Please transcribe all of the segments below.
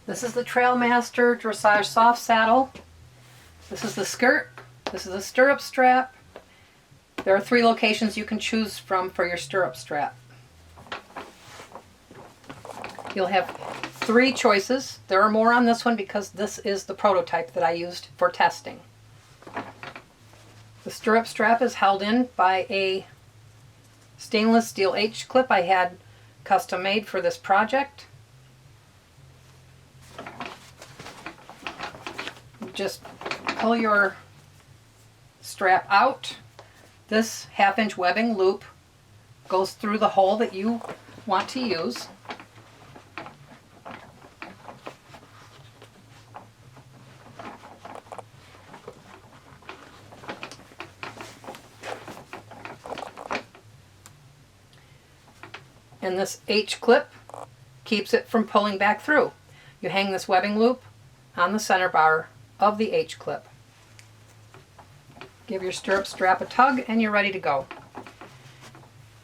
This is the Trailmaster Dressage soft saddle. This is the skirt. This is a stirrup strap. There are 3 locations you can choose from for your stirrup strap. You'll have 3 choices. There are more on this one because this is the prototype that I used for testing. The stirrup strap is held in by a stainless steel H-clip I had custom made for this project. Just pull your strap out. This 1/2-inch webbing loop goes through the hole that you want to use. And this H-clip keeps it from pulling back through. You hang this webbing loop on the center bar of the H-clip. Give your stirrup strap a tug and you're ready to go.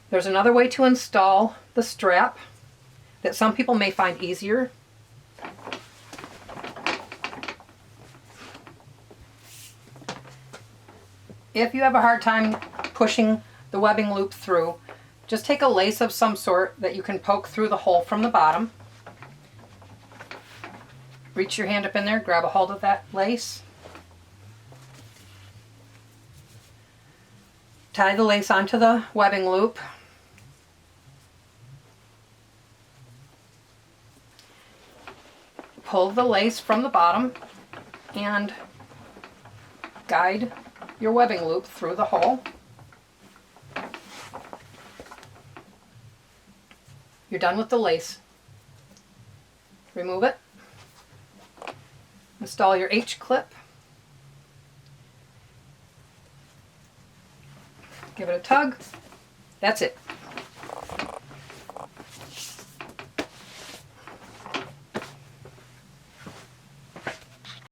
There's another way to install the strap that some people may find easier. If you have a hard time pushing the webbing loop through, just take a lace of some sort that you can poke through the hole from the bottom. Reach your hand up in there, grab a hold of that lace. Tie the lace onto the webbing loop. Pull the lace from the bottom and guide your webbing loop through the hole. You're done with the lace. Remove it. Install your H-clip. Give it a tug. That's it.